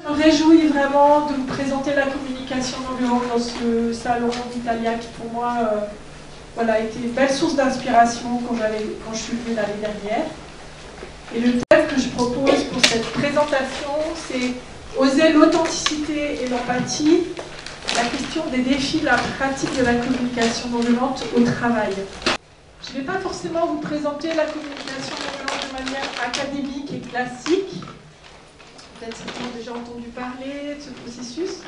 me réjouis vraiment de vous présenter la communication non violente dans ce salon d'Italia qui pour moi voilà, a été une belle source d'inspiration quand je suis venue l'année dernière. Et le thème que je propose pour cette présentation, c'est oser l'authenticité et l'empathie, la question des défis de la pratique de la communication non violente au travail. Je ne vais pas forcément vous présenter la communication non violente de manière académique et classique. Peut-être certains ont déjà entendu parler de ce processus.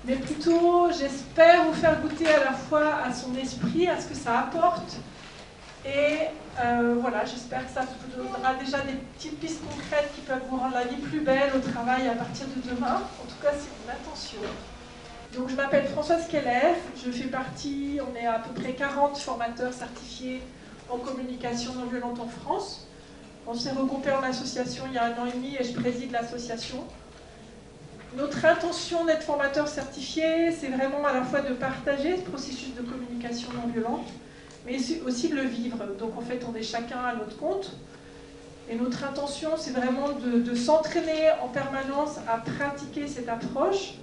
Mais plutôt, j'espère vous faire goûter à la fois à son esprit, à ce que ça apporte. Et voilà, j'espère que ça vous donnera déjà des petites pistes concrètes qui peuvent vous rendre la vie plus belle au travail à partir de demain. En tout cas, c'est mon intention. Donc, je m'appelle Françoise Keller. Je fais partie, on est à peu près 40 formateurs certifiés en communication non violente en France. On s'est regroupé en association il y a 1 an et demi et je préside l'association. Notre intention d'être formateur certifié, c'est vraiment à la fois de partager ce processus de communication non violente, mais aussi de le vivre. Donc en fait, on est chacun à notre compte. Et notre intention, c'est vraiment de s'entraîner en permanence à pratiquer cette approche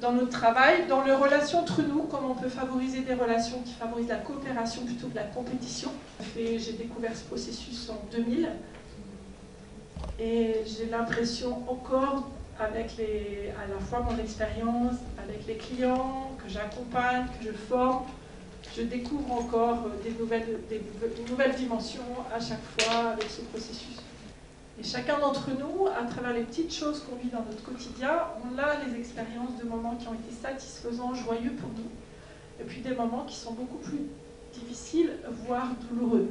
dans notre travail, dans les relations entre nous, comment on peut favoriser des relations qui favorisent la coopération plutôt que la compétition. J'ai découvert ce processus en 2000 et j'ai l'impression encore, avec à la fois mon expérience, avec les clients que j'accompagne, que je forme, je découvre encore des nouvelles dimensions à chaque fois avec ce processus. Et chacun d'entre nous, à travers les petites choses qu'on vit dans notre quotidien, on a les expériences de moments qui ont été satisfaisants, joyeux pour nous, et puis des moments qui sont beaucoup plus difficiles, voire douloureux.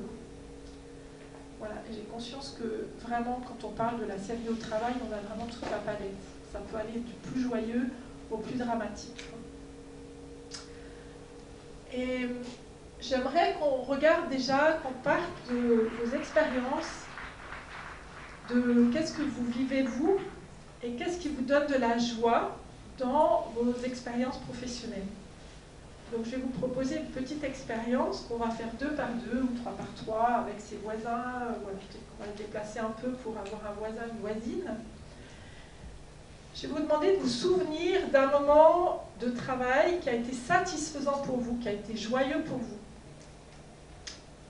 Voilà, et j'ai conscience que vraiment, quand on parle de la série au travail, on a vraiment toute la palette. Ça peut aller du plus joyeux au plus dramatique. Et j'aimerais qu'on regarde déjà, qu'on parte de vos expériences, de qu'est-ce que vous vivez vous et qu'est-ce qui vous donne de la joie dans vos expériences professionnelles. Donc je vais vous proposer une petite expérience qu'on va faire 2 par 2 ou 3 par 3 avec ses voisins. Voilà, on va le déplacer un peu pour avoir un voisin, une voisine. Je vais vous demander de vous souvenir d'un moment de travail qui a été satisfaisant pour vous, qui a été joyeux pour vous.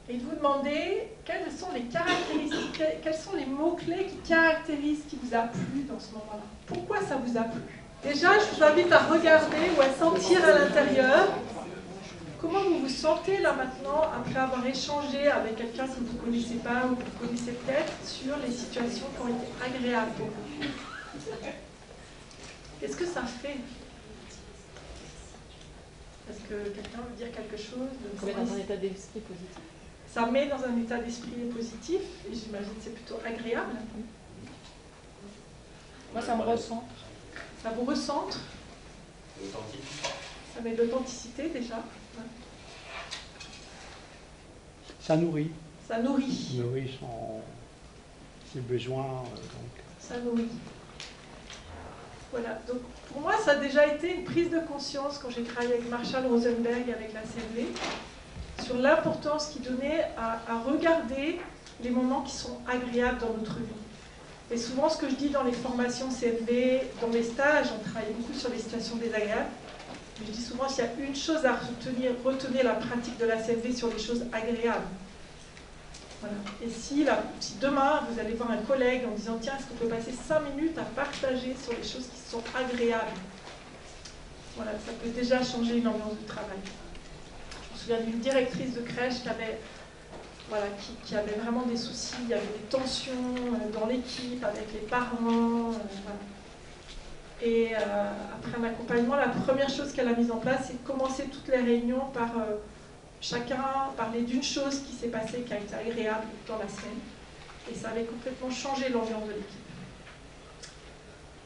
Et de vous demander quelles sont les caractéristiques, quels sont les mots-clés qui caractérisent ce qui vous a plu dans ce moment-là. Pourquoi ça vous a plu? Déjà, je vous invite à regarder ou à sentir à l'intérieur comment vous vous sentez là maintenant après avoir échangé avec quelqu'un que vous ne connaissez pas ou que vous connaissez peut-être sur les situations qui ont été agréables pour vous. Qu'est-ce que ça fait? Est-ce que quelqu'un veut dire quelque chose? Ça met dans un état d'esprit positif. Ça met dans un état d'esprit positif, et j'imagine que c'est plutôt agréable. Moi, ça me recentre. Ça vous recentre. Ça met de l'authenticité déjà. Ça nourrit. Ça nourrit. Ça nourrit ses besoins. Ça nourrit. Voilà, donc pour moi, ça a déjà été une prise de conscience quand j'ai travaillé avec Marshall Rosenberg et avec la CNV sur l'importance qu'il donnait à regarder les moments qui sont agréables dans notre vie. Et souvent, ce que je dis dans les formations CNV, dans mes stages, on travaille beaucoup sur les situations désagréables. Je dis souvent, s'il y a une chose à retenir, retenez la pratique de la CNV sur les choses agréables. Voilà. Et si demain, vous allez voir un collègue en disant « Tiens, est-ce qu'on peut passer 5 minutes à partager sur les choses qui sont agréables ?» Voilà, ça peut déjà changer une ambiance de travail. Je me souviens d'une directrice de crèche qui avait vraiment des soucis, il y avait des tensions dans l'équipe, avec les parents. Voilà. Et après un accompagnement, la première chose qu'elle a mise en place, c'est de commencer toutes les réunions par chacun parler d'une chose qui s'est passée, qui a été agréable dans la semaine. Et ça avait complètement changé l'ambiance de l'équipe.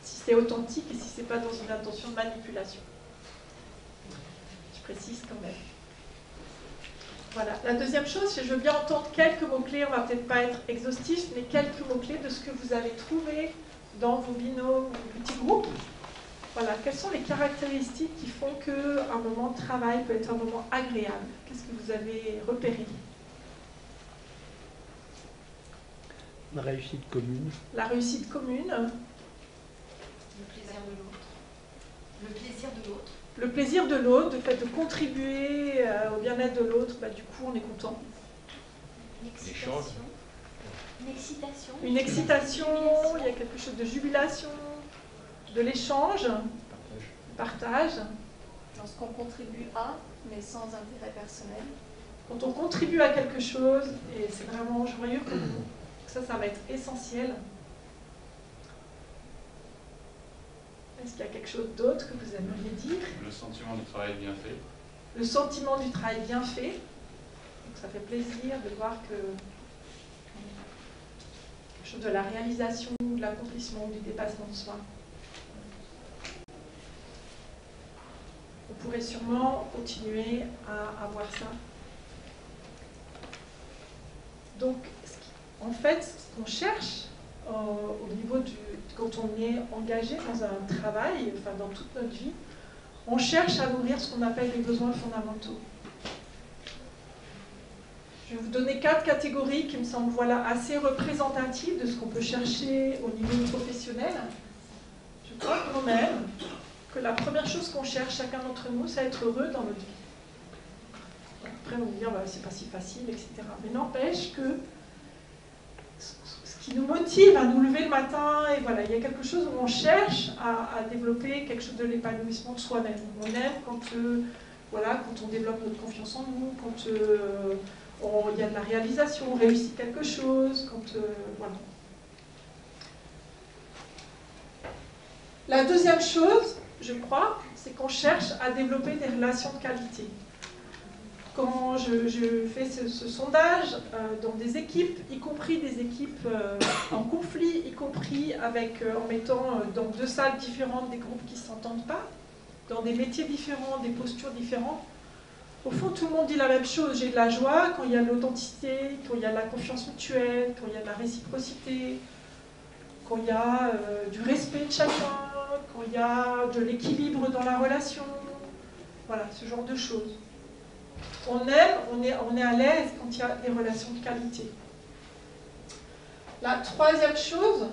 Si c'est authentique et si ce n'est pas dans une intention de manipulation. Je précise quand même. Voilà. La deuxième chose, c'est que je veux bien entendre quelques mots-clés, on ne va peut-être pas être exhaustif, mais quelques mots-clés de ce que vous avez trouvé dans vos binômes, vos petits groupes. Voilà, quelles sont les caractéristiques qui font qu'un moment de travail peut être un moment agréable? Qu'est-ce que vous avez repéré? La réussite commune. La réussite commune. Le plaisir de l'autre. Le plaisir de l'autre. Le plaisir de l'autre, le fait de contribuer au bien-être de l'autre, du coup on est content. Une excitation. Une excitation. Une excitation, il y a quelque chose de jubilation, de l'échange, partage. Lorsqu'on contribue à, mais sans intérêt personnel. Quand on contribue à quelque chose, et c'est vraiment joyeux pour nous, ça va être essentiel. Est-ce qu'il y a quelque chose d'autre que vous aimeriez dire? Le sentiment du travail bien fait. Le sentiment du travail bien fait. Donc ça fait plaisir de voir que quelque chose de la réalisation, de l'accomplissement, du dépassement de soi. On pourrait sûrement continuer à voir ça. Donc, en fait, ce qu'on cherche au niveau quand on est engagé dans un travail, enfin dans toute notre vie, on cherche à nourrir ce qu'on appelle les besoins fondamentaux. Je vais vous donner 4 catégories qui me semblent assez représentatives de ce qu'on peut chercher au niveau professionnel. Je crois quand même que la première chose qu'on cherche, chacun d'entre nous, c'est être heureux dans notre vie. Après, on va dire, c'est pas si facile, etc. Mais n'empêche que ce qui nous motive à nous lever le matin, et voilà, il y a quelque chose où on cherche à développer quelque chose de l'épanouissement de soi-même. On aime quand on développe notre confiance en nous, quand il y a de la réalisation, on réussit quelque chose, voilà. La deuxième chose, je crois, c'est qu'on cherche à développer des relations de qualité. Quand je fais ce sondage dans des équipes, y compris des équipes en conflit, y compris en mettant dans 2 salles différentes des groupes qui ne s'entendent pas, dans des métiers différents, des postures différentes, au fond, tout le monde dit la même chose. J'ai de la joie quand il y a de l'authenticité, quand il y a de la confiance mutuelle, quand il y a de la réciprocité, quand il y a du respect de chacun, quand il y a de l'équilibre dans la relation. Voilà, ce genre de choses. On aime, on est à l'aise quand il y a des relations de qualité. La troisième chose,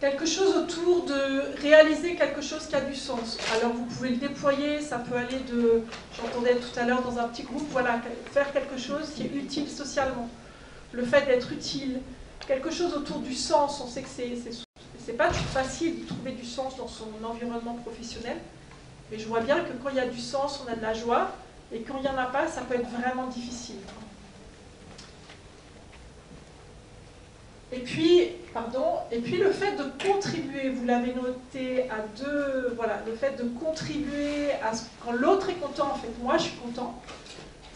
quelque chose autour de réaliser quelque chose qui a du sens. Alors vous pouvez le déployer, ça peut aller j'entendais tout à l'heure dans un petit groupe, voilà, faire quelque chose qui est utile socialement. Le fait d'être utile, quelque chose autour du sens, on sait que c'est pas toujours facile de trouver du sens dans son environnement professionnel, mais je vois bien que quand il y a du sens, on a de la joie, et quand il n'y en a pas, ça peut être vraiment difficile. Et puis le fait de contribuer, vous l'avez noté à 2, voilà, le fait de contribuer quand l'autre est content, en fait, moi je suis content.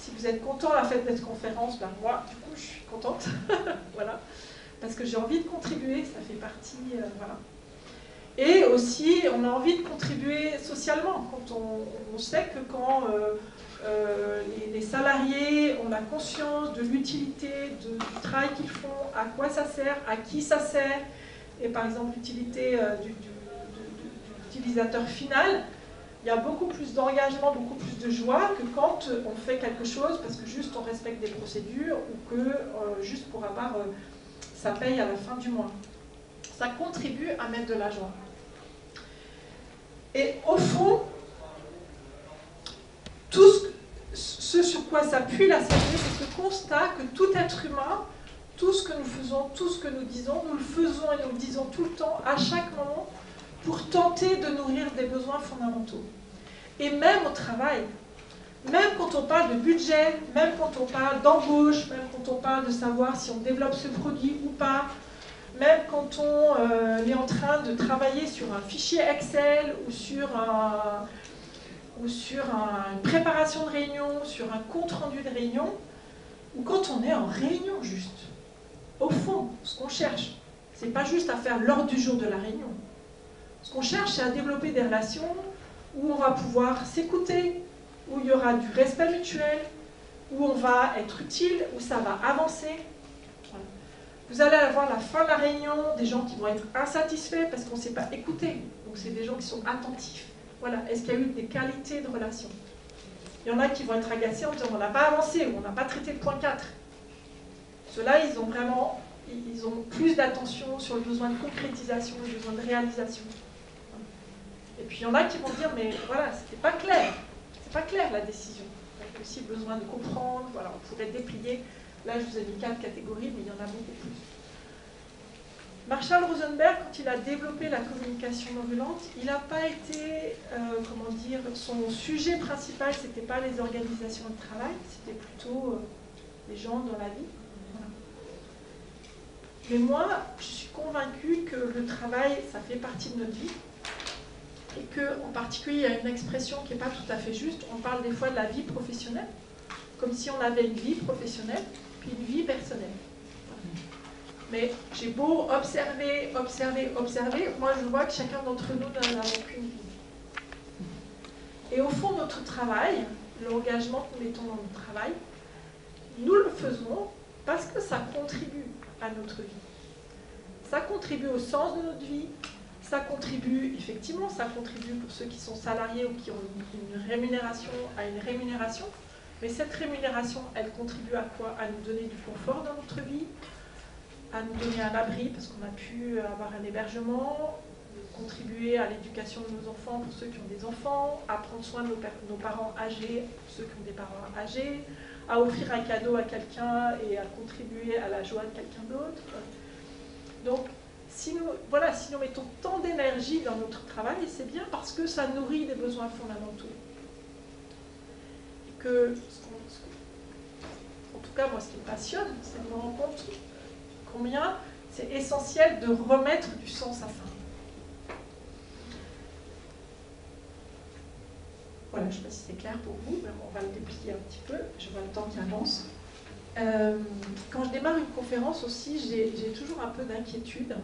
Si vous êtes content à la fête d'être conférence, moi, du coup, je suis contente, voilà, parce que j'ai envie de contribuer, ça fait partie, voilà. Et aussi, on a envie de contribuer socialement, quand on sait que quand les salariés ont la conscience de l'utilité du travail qu'ils font, à quoi ça sert, à qui ça sert, et par exemple l'utilité de l'utilisateur final, il y a beaucoup plus d'engagement, beaucoup plus de joie que quand on fait quelque chose parce que juste on respecte des procédures ou que juste pour avoir sa paye à la fin du mois. Ça contribue à mettre de la joie. Et au fond, tout ce sur quoi s'appuie la CRD, c'est ce constat que tout être humain, tout ce que nous faisons, tout ce que nous disons, nous le faisons et nous le disons tout le temps, à chaque moment, pour tenter de nourrir des besoins fondamentaux. Et même au travail, même quand on parle de budget, même quand on parle d'embauche, même quand on parle de savoir si on développe ce produit ou pas, même quand on est en train de travailler sur un fichier Excel ou sur une préparation de réunion, sur un compte-rendu de réunion, ou quand on est en réunion juste. Au fond, ce qu'on cherche, c'est pas juste à faire l'ordre du jour de la réunion. Ce qu'on cherche, c'est à développer des relations où on va pouvoir s'écouter, où il y aura du respect mutuel, où on va être utile, où ça va avancer. Voilà. Vous allez avoir à la fin de la réunion des gens qui vont être insatisfaits parce qu'on ne s'est pas écouté. Donc c'est des gens qui sont attentifs. Voilà. Est-ce qu'il y a eu des qualités de relation? Il y en a qui vont être agacés en disant on n'a pas avancé ou on n'a pas traité le point 4. Ceux-là, ils ont plus d'attention sur le besoin de concrétisation, le besoin de réalisation. Et puis il y en a qui vont dire, mais voilà, c'était pas clair. C'est pas clair la décision. Il y a aussi besoin de comprendre. Voilà, on pourrait déplier. Là, je vous ai mis 4 catégories, mais il y en a beaucoup plus. Marshall Rosenberg, quand il a développé la communication non violente, il n'a pas été, comment dire, son sujet principal, c'était pas les organisations de travail, c'était plutôt les gens dans la vie. Voilà. Mais moi, je suis convaincue que le travail, ça fait partie de notre vie, et qu'en particulier, il y a une expression qui n'est pas tout à fait juste, on parle des fois de la vie professionnelle, comme si on avait une vie professionnelle, puis une vie personnelle. Mais j'ai beau observer, moi je vois que chacun d'entre nous n'en a qu'une vie. Et au fond, notre travail, l'engagement que nous mettons dans notre travail, nous le faisons parce que ça contribue à notre vie. Ça contribue au sens de notre vie, ça contribue, effectivement, ça contribue pour ceux qui sont salariés ou qui ont une rémunération à une rémunération, mais cette rémunération, elle contribue à quoi? À nous donner du confort dans notre vie, à nous donner un abri parce qu'on a pu avoir un hébergement, contribuer à l'éducation de nos enfants pour ceux qui ont des enfants, à prendre soin de nos parents âgés pour ceux qui ont des parents âgés, à offrir un cadeau à quelqu'un et à contribuer à la joie de quelqu'un d'autre. Donc, si nous mettons tant d'énergie dans notre travail, c'est bien parce que ça nourrit des besoins fondamentaux. En tout cas, moi, ce qui me passionne, c'est de me rendre compte combien c'est essentiel de remettre du sens à ça. Voilà, je ne sais pas si c'est clair pour vous, mais on va le déplier un petit peu, je vois le temps qui avance. Quand je démarre une conférence aussi, j'ai toujours un peu d'inquiétude.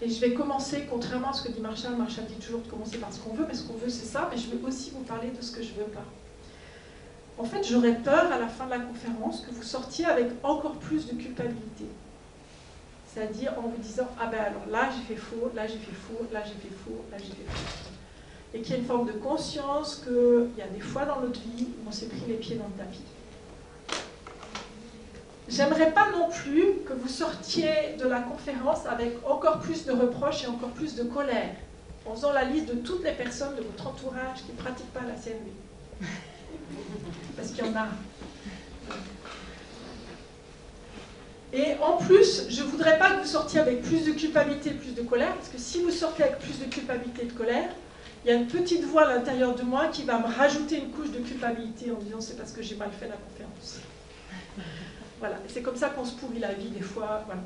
Et je vais commencer, contrairement à ce que dit Marshall dit toujours de commencer par ce qu'on veut, mais ce qu'on veut c'est ça, mais je vais aussi vous parler de ce que je ne veux pas. En fait, j'aurais peur à la fin de la conférence que vous sortiez avec encore plus de culpabilité. C'est-à-dire en vous disant, ah ben alors là j'ai fait faux, là j'ai fait faux, là j'ai fait faux, là j'ai fait faux. Et qu'il y a une forme de conscience qu'il y a des fois dans notre vie où on s'est pris les pieds dans le tapis. J'aimerais pas non plus que vous sortiez de la conférence avec encore plus de reproches et encore plus de colère, en faisant la liste de toutes les personnes de votre entourage qui ne pratiquent pas la CNV. Parce qu'il y en a. Et en plus, je ne voudrais pas que vous sortiez avec plus de culpabilité et plus de colère, parce que si vous sortez avec plus de culpabilité et de colère, il y a une petite voix à l'intérieur de moi qui va me rajouter une couche de culpabilité en disant c'est parce que j'ai mal fait la conférence. Voilà, c'est comme ça qu'on se pourrit la vie des fois. Voilà.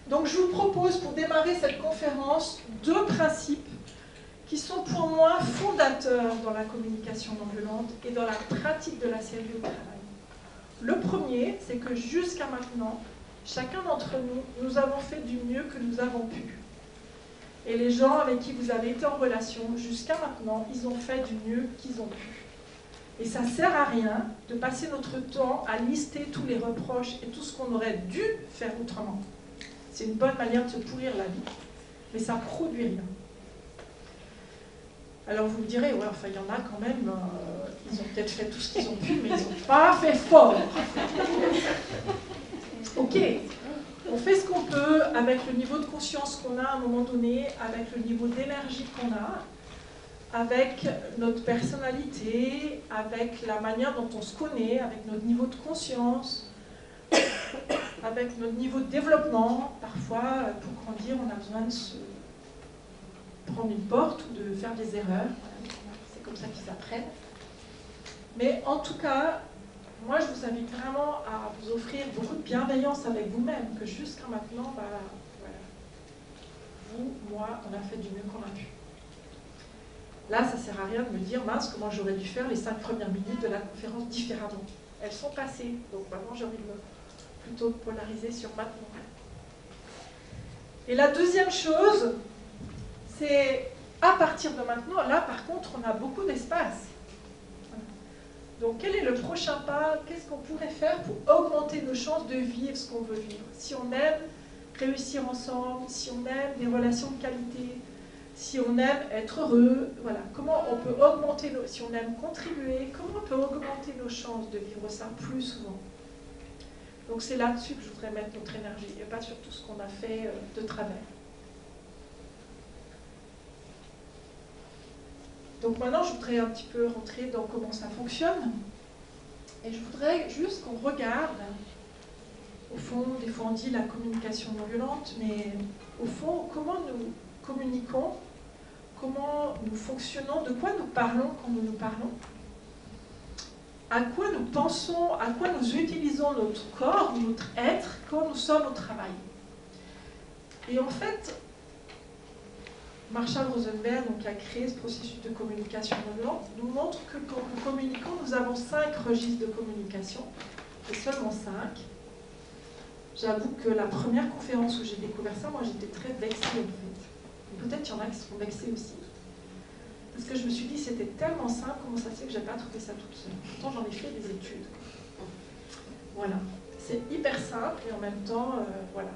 Donc je vous propose pour démarrer cette conférence 2 principes qui sont pour moi fondateurs dans la communication non violente et dans la pratique de la CNV au travail. Le premier, c'est que jusqu'à maintenant, chacun d'entre nous, nous avons fait du mieux que nous avons pu. Et les gens avec qui vous avez été en relation, jusqu'à maintenant, ils ont fait du mieux qu'ils ont pu. Et ça ne sert à rien de passer notre temps à lister tous les reproches et tout ce qu'on aurait dû faire autrement. C'est une bonne manière de se pourrir la vie, mais ça ne produit rien. Alors vous me direz, ouais, enfin il y en a quand même, ils ont peut-être fait tout ce qu'ils ont pu, mais ils n'ont pas fait fort. Ok, on fait ce qu'on peut avec le niveau de conscience qu'on a à un moment donné, avec le niveau d'énergie qu'on a, avec notre personnalité, avec la manière dont on se connaît, avec notre niveau de conscience, avec notre niveau de développement. Parfois, pour grandir, on a besoin de se prendre une porte ou de faire des erreurs. C'est comme ça qu'ils apprennent. Mais en tout cas, moi, je vous invite vraiment à vous offrir beaucoup de bienveillance avec vous-même, que jusqu'à maintenant, voilà, vous, moi, on a fait du mieux qu'on a pu. Là, ça ne sert à rien de me dire, mince, comment j'aurais dû faire les 5 premières minutes de la conférence différemment. Elles sont passées, donc maintenant j'ai envie de plutôt polariser sur maintenant. Et la deuxième chose, c'est à partir de maintenant, là par contre, on a beaucoup d'espace. Donc quel est le prochain pas? Qu'est-ce qu'on pourrait faire pour augmenter nos chances de vivre ce qu'on veut vivre? Si on aime réussir ensemble, si on aime des relations de qualité, si on aime être heureux, voilà. Comment on peut augmenter si on aime contribuer, comment on peut augmenter nos chances de vivre ça plus souvent? Donc c'est là-dessus que je voudrais mettre notre énergie, et pas sur tout ce qu'on a fait de travers. Donc maintenant, je voudrais un petit peu rentrer dans comment ça fonctionne. Et je voudrais juste qu'on regarde, au fond, des fois on dit la communication non violente, mais au fond, comment nous communiquons, comment nous fonctionnons, de quoi nous parlons quand nous nous parlons, à quoi nous pensons, à quoi nous utilisons notre corps, notre être, quand nous sommes au travail. Et en fait, Marshall Rosenberg, donc, qui a créé ce processus de communication non violente, nous montre que quand nous communiquons, nous avons 5 registres de communication, et seulement 5. J'avoue que la première conférence où j'ai découvert ça, moi j'étais très vexée en fait. Peut-être qu'il y en a qui seront vexés aussi. Parce que je me suis dit, c'était tellement simple, comment ça se fait que je n'ai pas trouvé ça toute seule. Pourtant, j'en ai fait des études. Voilà. C'est hyper simple et en même temps, voilà.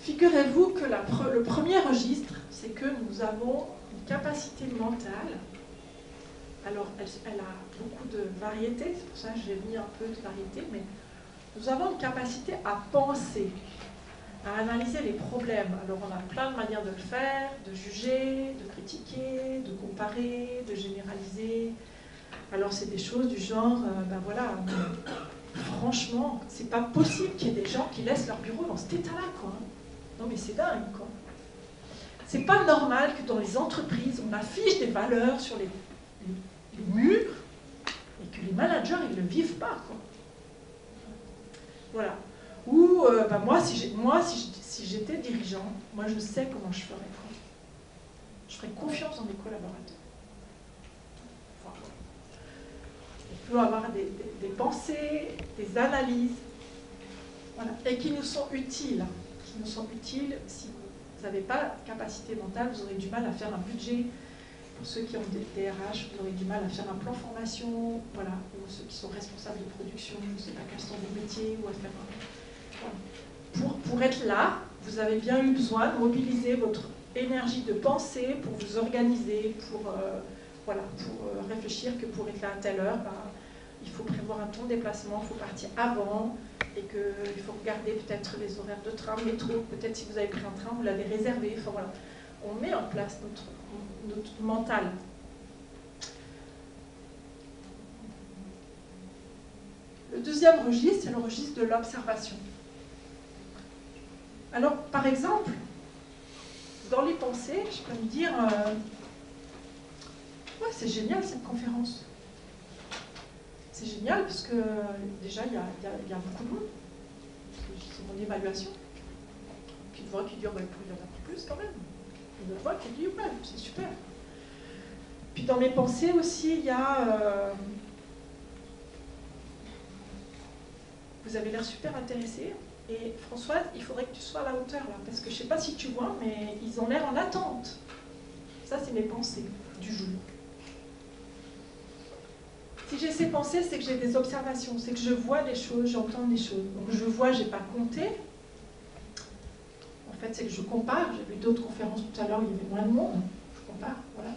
Figurez-vous que le premier registre, c'est que nous avons une capacité mentale. Alors, elle a beaucoup de variétés, c'est pour ça que j'ai mis un peu de variété, mais nous avons une capacité à penser, à analyser les problèmes. Alors on a plein de manières de le faire, de juger, de critiquer, de comparer, de généraliser. Alors c'est des choses du genre, ben voilà, franchement, c'est pas possible qu'il y ait des gens qui laissent leur bureau dans cet état-là, quoi. Non mais c'est dingue, quoi. C'est pas normal que dans les entreprises, on affiche des valeurs sur les murs et que les managers, ils le vivent pas, quoi. Voilà. Ou ben moi, si j'étais dirigeant, moi je sais comment je ferais. Quoi. Je ferais confiance dans mes collaborateurs. Enfin, on peut avoir des pensées, des analyses, voilà, et qui nous sont utiles. Qui nous sont utiles. Si vous n'avez pas de capacité mentale, vous aurez du mal à faire un budget. Pour ceux qui ont des DRH, vous aurez du mal à faire un plan formation, voilà, ou ceux qui sont responsables de production, je ne sais pas quels sont vos métiers, ou à faire un... Pour être là, vous avez bien eu besoin de mobiliser votre énergie de pensée pour vous organiser, pour réfléchir que pour être là à telle heure, il faut prévoir un temps de déplacement, il faut partir avant, et qu'il faut regarder peut-être les horaires de train, métro, peut-être si vous avez pris un train, vous l'avez réservé, enfin voilà. On met en place notre mental. Le deuxième registre, c'est le registre de l'observation. Alors, par exemple, dans les pensées, je peux me dire ouais, c'est génial cette conférence. C'est génial parce que déjà, il y a beaucoup de monde. C'est mon évaluation. Puis une voix qui dit, oh, ben, il y en a plus quand même. Une voix qui dit, ouais, c'est super. Puis dans mes pensées aussi, il y a... vous avez l'air super intéressé. Et Françoise, il faudrait que tu sois à la hauteur là, parce que je ne sais pas si tu vois, mais ils ont l'air en attente. Ça, c'est mes pensées du jour. Si j'ai ces pensées, c'est que j'ai des observations, c'est que je vois des choses, j'entends des choses. Donc je vois, je n'ai pas compté. En fait, c'est que je compare. J'ai vu d'autres conférences tout à l'heure où il y avait moins de monde. Je compare, voilà.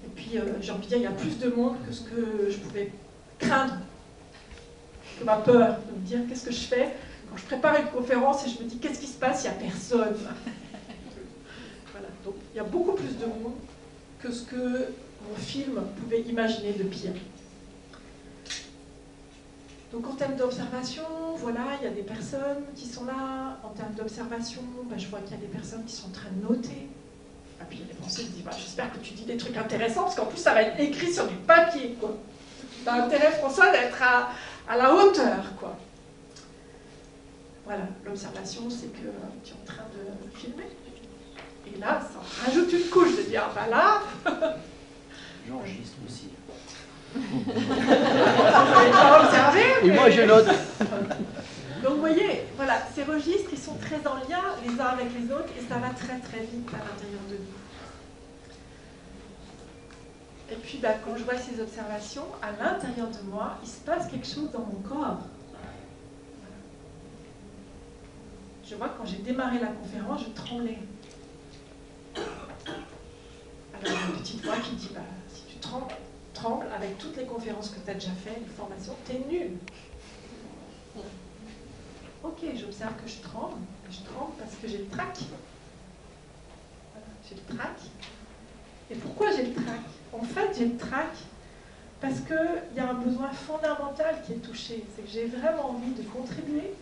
Et puis, j'ai envie de dire, il y a plus de monde que ce que je pouvais craindre, que ma peur de me dire, qu'est-ce que je fais quand je prépare une conférence et je me dis, qu'est-ce qui se passe, il n'y a personne. Voilà. Donc, il y a beaucoup plus de monde que ce que mon film pouvait imaginer de pire. Donc en termes d'observation, voilà, il y a des personnes qui sont là. En termes d'observation, ben, je vois qu'il y a des personnes qui sont en train de noter. Et puis il y a des pensées qui disent, ben, j'espère que tu dis des trucs intéressants, parce qu'en plus ça va être écrit sur du papier, quoi. Tu as intérêt, François, d'être à la hauteur, quoi. Voilà, l'observation, c'est que tu es en train de filmer. Et là, ça rajoute une couche de dire, ben là... J'enregistre aussi. Vous n'avez pas observé, mais... Et moi, je note. Donc vous voyez, voilà, ces registres, ils sont très en lien les uns avec les autres et ça va très très vite à l'intérieur de nous. Et puis bah, quand je vois ces observations, à l'intérieur de moi, il se passe quelque chose dans mon corps. Je vois que quand j'ai démarré la conférence, je tremblais. Alors il y a une petite voix qui dit, bah, si tu trembles avec toutes les conférences que tu as déjà fait, les formations, t'es nul. Ok, j'observe que je tremble parce que j'ai le trac. Voilà, j'ai le trac. Et pourquoi j'ai le trac? En fait, j'ai le trac parce qu'il y a un besoin fondamental qui est touché. C'est que j'ai vraiment envie de contribuer.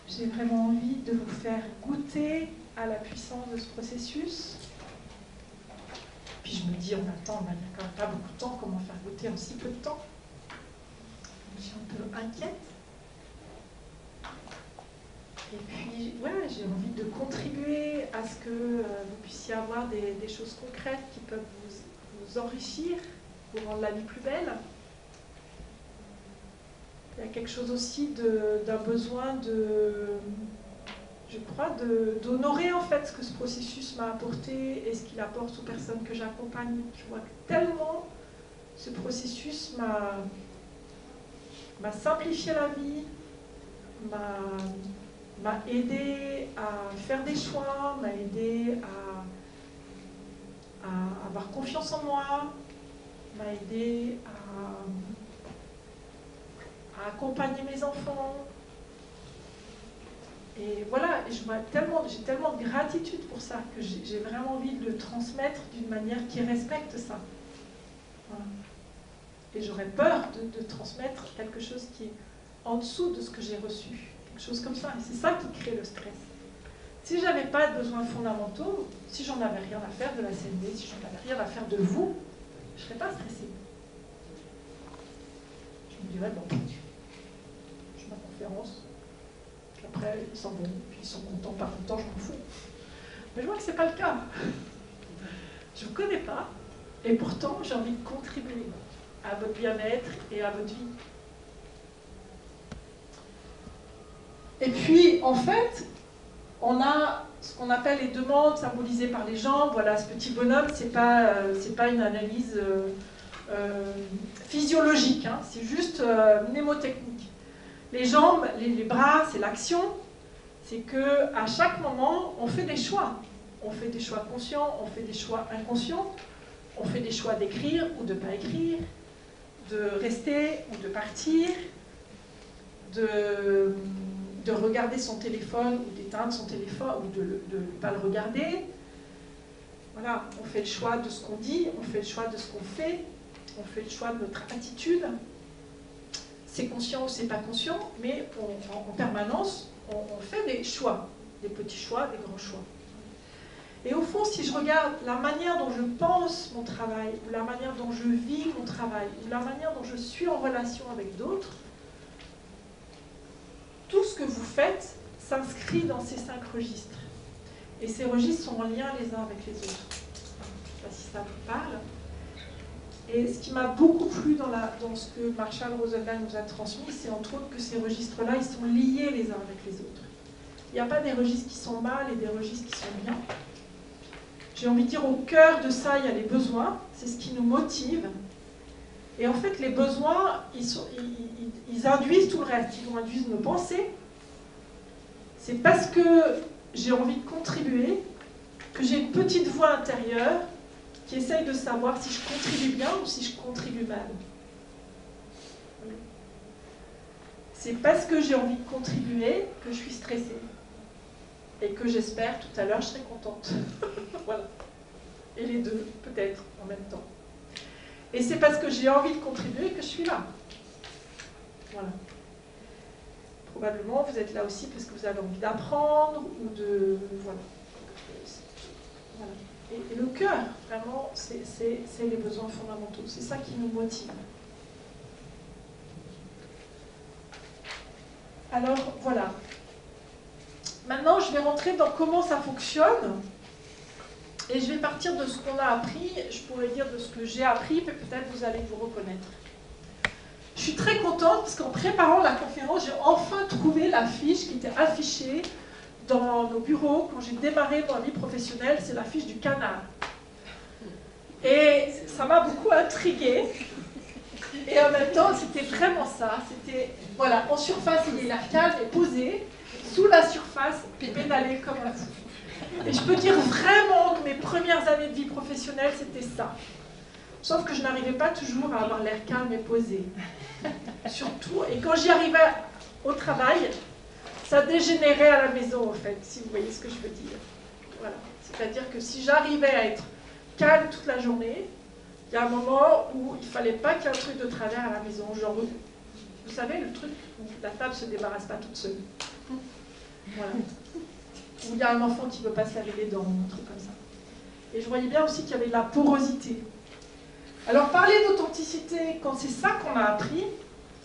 J'ai vraiment envie de vous faire goûter à la puissance de ce processus. Puis je me dis, en même temps, il n'y a quand même pas beaucoup de temps, comment faire goûter en si peu de temps? Je suis un peu inquiète. Et puis, ouais, j'ai envie de contribuer à ce que vous puissiez avoir des choses concrètes qui peuvent vous enrichir, vous rendre la vie plus belle. Il y a quelque chose aussi d'un besoin je crois, d'honorer en fait ce que ce processus m'a apporté et ce qu'il apporte aux personnes que j'accompagne. Je vois que tellement ce processus m'a simplifié la vie, m'a aidé à faire des choix, m'a aidé à avoir confiance en moi, m'a aidé à accompagner mes enfants. Et voilà, j'ai tellement de gratitude pour ça que j'ai vraiment envie de le transmettre d'une manière qui respecte ça. Voilà. Et j'aurais peur de transmettre quelque chose qui est en dessous de ce que j'ai reçu. Quelque chose comme ça. Et c'est ça qui crée le stress. Si je n'avais pas de besoins fondamentaux, si j'en avais rien à faire de la CNV, si j'en avais rien à faire de vous, je ne serais pas stressée. Je me dirais, bon, je fais ma conférence. Après, ils s'en vont, puis ils sont contents, pas contents, je m'en fous. Mais je vois que ce n'est pas le cas. Je ne vous connais pas, et pourtant, j'ai envie de contribuer à votre bien-être et à votre vie. Et puis, en fait, on a ce qu'on appelle les demandes symbolisées par les jambes. Voilà, ce petit bonhomme, c'est pas une analyse physiologique, hein, c'est juste mnémotechnique. Les jambes, les bras, c'est l'action. C'est qu'à chaque moment, on fait des choix. On fait des choix conscients, on fait des choix inconscients. On fait des choix d'écrire ou de ne pas écrire, de rester ou de partir, de regarder son téléphone ou d'éteindre son téléphone ou de ne pas le regarder. Voilà, on fait le choix de ce qu'on dit, on fait le choix de ce qu'on fait, on fait le choix de notre attitude. C'est conscient ou c'est pas conscient, mais en permanence, on fait des choix, des petits choix, des grands choix. Et au fond, si je regarde la manière dont je pense mon travail, ou la manière dont je vis mon travail, ou la manière dont je suis en relation avec d'autres, tout ce que vous faites s'inscrit dans ces 5 registres. Et ces registres sont en lien les uns avec les autres. Je ne sais pas si ça vous parle. Et ce qui m'a beaucoup plu dans ce que Marshall Rosenberg nous a transmis, c'est entre autres que ces registres-là, ils sont liés les uns avec les autres. Il n'y a pas des registres qui sont mal et des registres qui sont bien. J'ai envie de dire, au cœur de ça, il y a les besoins, c'est ce qui nous motive. Et en fait, les besoins, ils induisent tout le reste, ils induisent nos pensées. C'est parce que j'ai envie de contribuer que j'ai une petite voix intérieure qui essaye de savoir si je contribue bien ou si je contribue mal. C'est parce que j'ai envie de contribuer que je suis stressée. Et que j'espère, tout à l'heure, je serai contente. Voilà. Et les deux, peut-être, en même temps. Et c'est parce que j'ai envie de contribuer que je suis là. Voilà. Probablement, vous êtes là aussi parce que vous avez envie d'apprendre ou de... Voilà. Voilà. Et le cœur, vraiment, c'est les besoins fondamentaux. C'est ça qui nous motive. Alors, voilà. Maintenant, je vais rentrer dans comment ça fonctionne. Et je vais partir de ce qu'on a appris. Je pourrais dire de ce que j'ai appris, mais peut-être vous allez vous reconnaître. Je suis très contente parce qu'en préparant la conférence, j'ai enfin trouvé la fiche qui était affichée dans nos bureaux quand j'ai démarré ma vie professionnelle. C'est la fiche du canard. Et ça m'a beaucoup intriguée. Et en même temps, c'était vraiment ça. C'était, voilà, en surface, il est l'air calme et posé. Sous la surface, pédaler comme un fou. Et je peux dire vraiment que mes premières années de vie professionnelle, c'était ça. Sauf que je n'arrivais pas toujours à avoir l'air calme et posé. Surtout, et quand j'y arrivais au travail, ça dégénérait à la maison, en fait, si vous voyez ce que je veux dire. Voilà. C'est-à-dire que si j'arrivais à être calme toute la journée, il y a un moment où il ne fallait pas qu'il y ait un truc de travers à la maison. Genre, vous savez, le truc où la table ne se débarrasse pas toute seule. Voilà. Où il y a un enfant qui ne veut pas se laver les dents, un truc comme ça. Et je voyais bien aussi qu'il y avait de la porosité. Alors, parler d'authenticité, quand c'est ça qu'on a appris,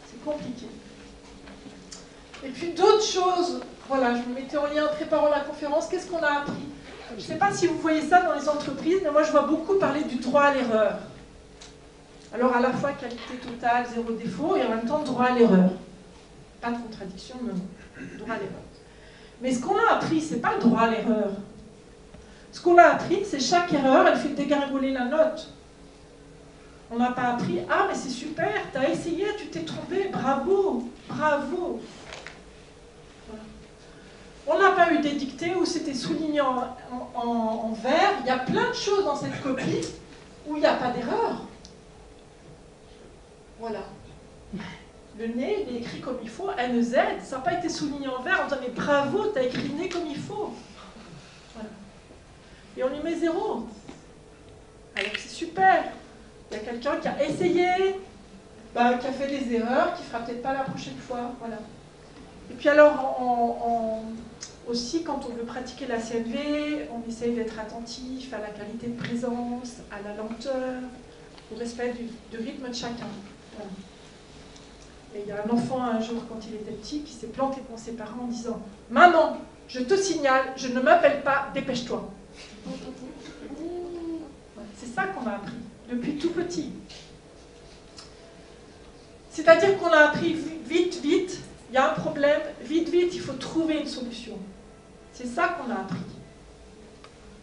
c'est compliqué. Et puis d'autres choses, voilà, je me mettais en lien en préparant la conférence, qu'est-ce qu'on a appris? Je ne sais pas si vous voyez ça dans les entreprises, mais moi je vois beaucoup parler du droit à l'erreur. Alors à la fois qualité totale, zéro défaut, et en même temps droit à l'erreur. Pas de contradiction, mais non. Droit à l'erreur. Mais ce qu'on a appris, c'est pas le droit à l'erreur. Ce qu'on a appris, c'est chaque erreur, elle fait dégringoler la note. On n'a pas appris, ah mais c'est super, tu as essayé, tu t'es trompé, bravo, bravo. Voilà. On n'a pas eu des dictées où c'était souligné en vert. Il y a plein de choses dans cette copie où il n'y a pas d'erreur. Voilà. Le nez, il est écrit comme il faut, N-E-Z, ça n'a pas été souligné en vert, on dit mais bravo, tu as écrit le nez comme il faut. Voilà. Et on lui met 0. Alors c'est super. Il y a quelqu'un qui a essayé, qui a fait des erreurs, qui ne fera peut-être pas la prochaine fois. Voilà. Et puis alors, aussi, quand on veut pratiquer la CNV, on essaye d'être attentif à la qualité de présence, à la lenteur, au respect du rythme de chacun. Voilà. Et il y a un enfant, un jour, quand il était petit, qui s'est planté devant ses parents en disant « Maman, je te signale, je ne m'appelle pas, dépêche-toi. » C'est ça qu'on a appris, depuis tout petit. C'est-à-dire qu'on a appris vite, vite, il y a un problème, vite, vite, il faut trouver une solution. C'est ça qu'on a appris.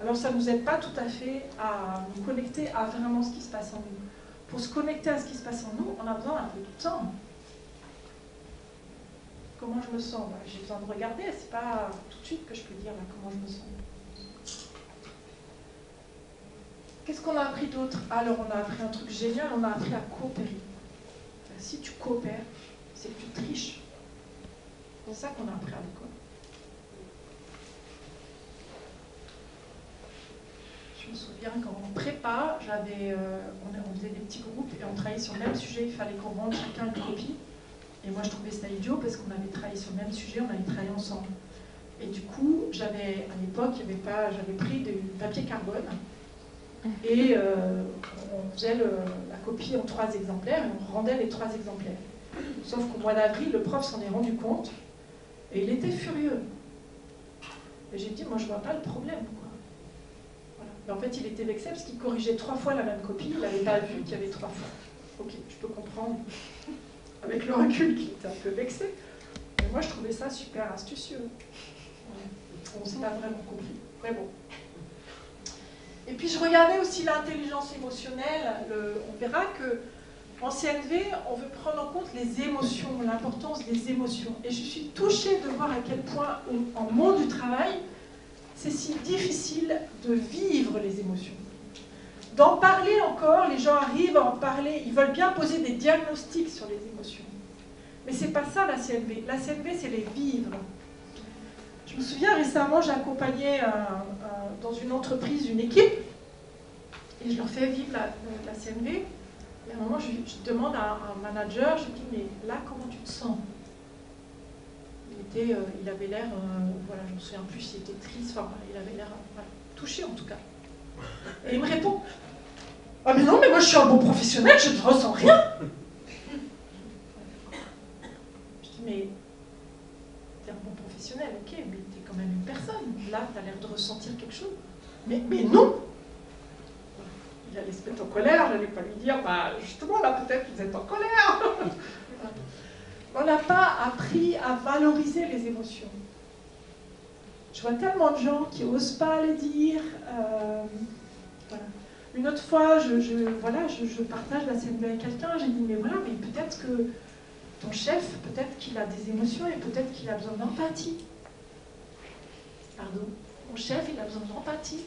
Alors ça ne nous aide pas tout à fait à nous connecter à vraiment ce qui se passe en nous. Pour se connecter à ce qui se passe en nous, on a besoin d'un peu de temps. Comment je me sens? J'ai besoin de regarder, c'est pas tout de suite que je peux dire là, comment je me sens. Qu'est-ce qu'on a appris d'autre? Alors on a appris un truc génial, on a appris à coopérer. Si tu coopères, c'est que tu triches. C'est ça qu'on a appris à l'école. Je me souviens qu'en prépa, on faisait des petits groupes et on travaillait sur le même sujet, il fallait qu'on rende chacun une copie. Et moi je trouvais ça idiot parce qu'on avait travaillé sur le même sujet, on avait travaillé ensemble. Et du coup, à l'époque, j'avais pris du papier carbone et on faisait la copie en 3 exemplaires et on rendait les 3 exemplaires. Sauf qu'au mois d'avril, le prof s'en est rendu compte et il était furieux. Et j'ai dit, moi je vois pas le problème, quoi. Voilà. Mais en fait, il était vexé parce qu'il corrigeait 3 fois la même copie, il n'avait pas vu qu'il y avait 3 fois. Ok, je peux comprendre, avec le recul, qu'il était un peu vexé. Mais moi, je trouvais ça super astucieux. On ne s'est pas vraiment compris. Mais bon. Et puis, je regardais aussi l'intelligence émotionnelle. On verra que en CNV, on veut prendre en compte les émotions, l'importance des émotions. Et je suis touchée de voir à quel point, en monde du travail, c'est si difficile de vivre les émotions. D'en parler encore, les gens arrivent à en parler, ils veulent bien poser des diagnostics sur les émotions. Mais c'est pas ça la CNV. La CNV, c'est les vivre. Je me souviens récemment, j'accompagnais dans une entreprise une équipe et je leur fais vivre la CNV. Et à un moment, je demande à un manager, je dis, mais là, comment tu te sens? Il avait l'air, voilà, je ne me souviens plus s'il était triste, enfin, il avait l'air touché en tout cas. Et il me répond, ah mais non, mais moi je suis un bon professionnel, je ne ressens rien. Je dis, mais t'es un bon professionnel, ok, mais t'es quand même une personne. Là, t'as l'air de ressentir quelque chose. Mais non. Il allait se mettre en colère, je n'allais pas lui dire, bah justement là peut-être vous êtes en colère. On n'a pas appris à valoriser les émotions. Je vois tellement de gens qui n'osent pas les dire. Voilà. Une autre fois, je partage la CNV avec quelqu'un, j'ai dit, mais voilà, mais peut-être que ton chef, peut-être qu'il a des émotions et peut-être qu'il a besoin d'empathie. Pardon, mon chef, il a besoin d'empathie.